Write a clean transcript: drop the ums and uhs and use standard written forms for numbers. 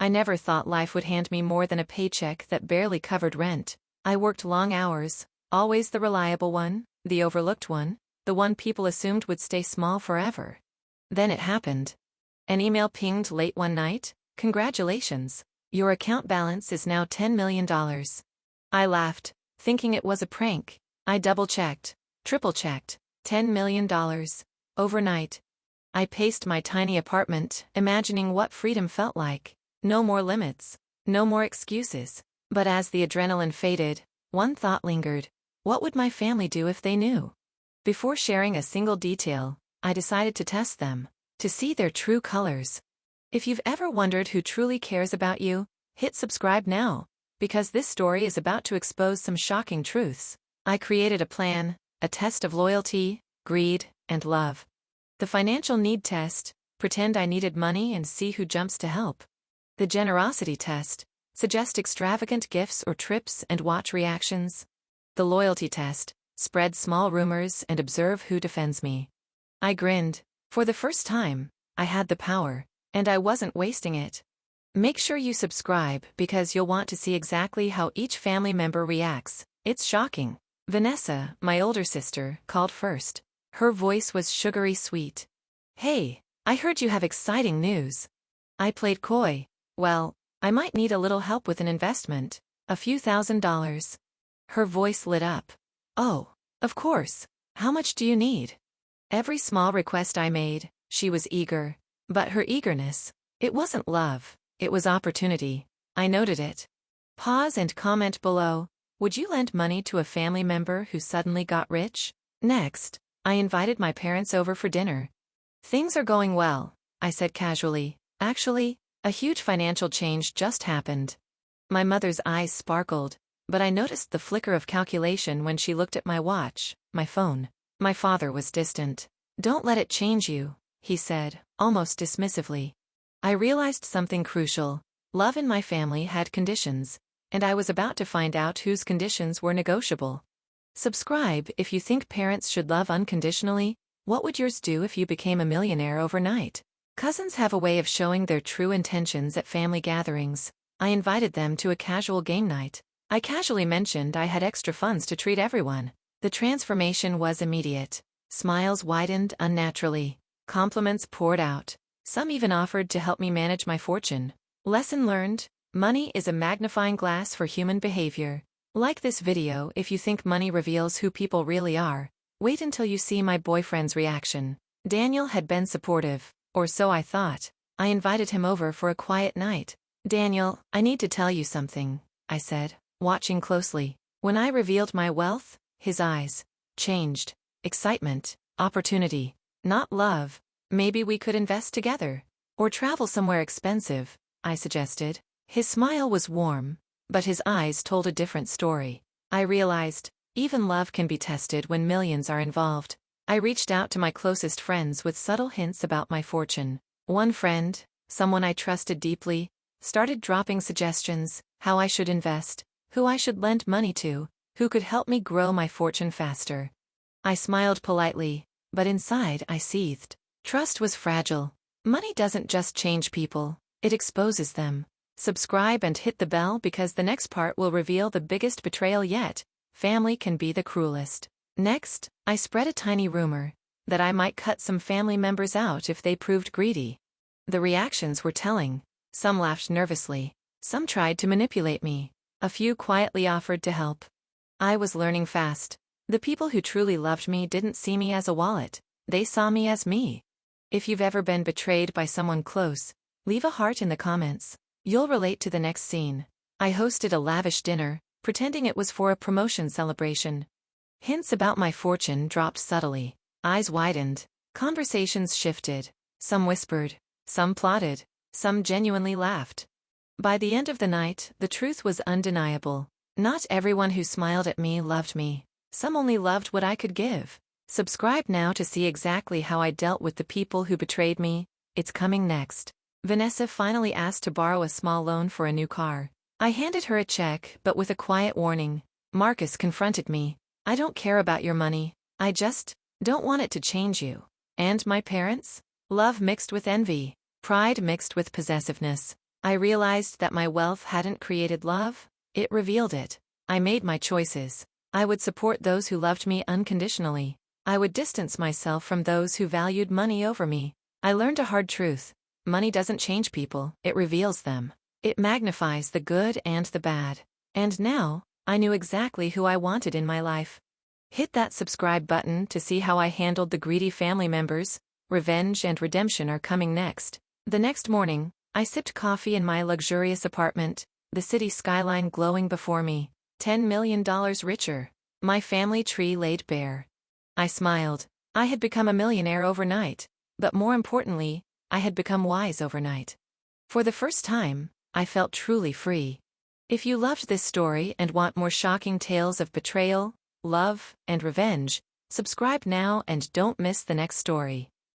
I never thought life would hand me more than a paycheck that barely covered rent. I worked long hours, always the reliable one, the overlooked one, the one people assumed would stay small forever. Then it happened. An email pinged late one night. Congratulations. Your account balance is now $10 million. I laughed, thinking it was a prank. I double-checked, triple-checked. $10 million. Overnight. I paced my tiny apartment, imagining what freedom felt like. No more limits. No more excuses. But as the adrenaline faded, one thought lingered. What would my family do if they knew? Before sharing a single detail, I decided to test them, to see their true colors. If you've ever wondered who truly cares about you, hit subscribe now, because this story is about to expose some shocking truths. I created a plan, a test of loyalty, greed, and love. The financial need test, pretend I needed money and see who jumps to help. The generosity test, suggest extravagant gifts or trips and watch reactions. The loyalty test, spread small rumors and observe who defends me. I grinned. For the first time, I had the power, and I wasn't wasting it. Make sure you subscribe because you'll want to see exactly how each family member reacts. It's shocking. Vanessa, my older sister, called first. Her voice was sugary sweet. Hey, I heard you have exciting news. I played coy. Well, I might need a little help with an investment. A few $1,000s. Her voice lit up. Oh, of course. How much do you need? Every small request I made, she was eager. But her eagerness, it wasn't love, it was opportunity. I noted it. Pause and comment below. Would you lend money to a family member who suddenly got rich? Next, I invited my parents over for dinner. Things are going well, I said casually. Actually, a huge financial change just happened. My mother's eyes sparkled, but I noticed the flicker of calculation when she looked at my watch, my phone. My father was distant. Don't let it change you, he said, almost dismissively. I realized something crucial. Love in my family had conditions, and I was about to find out whose conditions were negotiable. Subscribe if you think parents should love unconditionally. What would yours do if you became a millionaire overnight? Cousins have a way of showing their true intentions at family gatherings. I invited them to a casual game night. I casually mentioned I had extra funds to treat everyone. The transformation was immediate. Smiles widened unnaturally. Compliments poured out. Some even offered to help me manage my fortune. Lesson learned: money is a magnifying glass for human behavior. Like this video if you think money reveals who people really are. Wait until you see my boyfriend's reaction. Daniel had been supportive, or so I thought. I invited him over for a quiet night. Daniel, I need to tell you something, I said, watching closely. When I revealed my wealth, his eyes changed. Excitement, opportunity, not love. Maybe we could invest together. Or travel somewhere expensive, I suggested. His smile was warm, but his eyes told a different story. I realized, even love can be tested when millions are involved. I reached out to my closest friends with subtle hints about my fortune. One friend, someone I trusted deeply, started dropping suggestions: how I should invest, who I should lend money to, who could help me grow my fortune faster. I smiled politely, but inside I seethed. Trust was fragile. Money doesn't just change people, it exposes them. Subscribe and hit the bell because the next part will reveal the biggest betrayal yet. Family can be the cruelest. Next, I spread a tiny rumor that I might cut some family members out if they proved greedy. The reactions were telling. Some laughed nervously. Some tried to manipulate me. A few quietly offered to help. I was learning fast. The people who truly loved me didn't see me as a wallet. They saw me as me. If you've ever been betrayed by someone close, leave a heart in the comments. You'll relate to the next scene. I hosted a lavish dinner, pretending it was for a promotion celebration. Hints about my fortune dropped subtly. Eyes widened. Conversations shifted. Some whispered. Some plotted. Some genuinely laughed. By the end of the night, the truth was undeniable. Not everyone who smiled at me loved me. Some only loved what I could give. Subscribe now to see exactly how I dealt with the people who betrayed me. It's coming next. Vanessa finally asked to borrow a small loan for a new car. I handed her a check, but with a quiet warning. Marcus confronted me. I don't care about your money. I just don't want it to change you. And my parents? Love mixed with envy. Pride mixed with possessiveness. I realized that my wealth hadn't created love, it revealed it. I made my choices. I would support those who loved me unconditionally. I would distance myself from those who valued money over me. I learned a hard truth. Money doesn't change people, it reveals them. It magnifies the good and the bad. And now, I knew exactly who I wanted in my life. Hit that subscribe button to see how I handled the greedy family members. Revenge and redemption are coming next. The next morning, I sipped coffee in my luxurious apartment, the city skyline glowing before me. $10 million richer. My family tree laid bare. I smiled. I had become a millionaire overnight, but more importantly, I had become wise overnight. For the first time, I felt truly free. If you loved this story and want more shocking tales of betrayal, love, and revenge, subscribe now and don't miss the next story.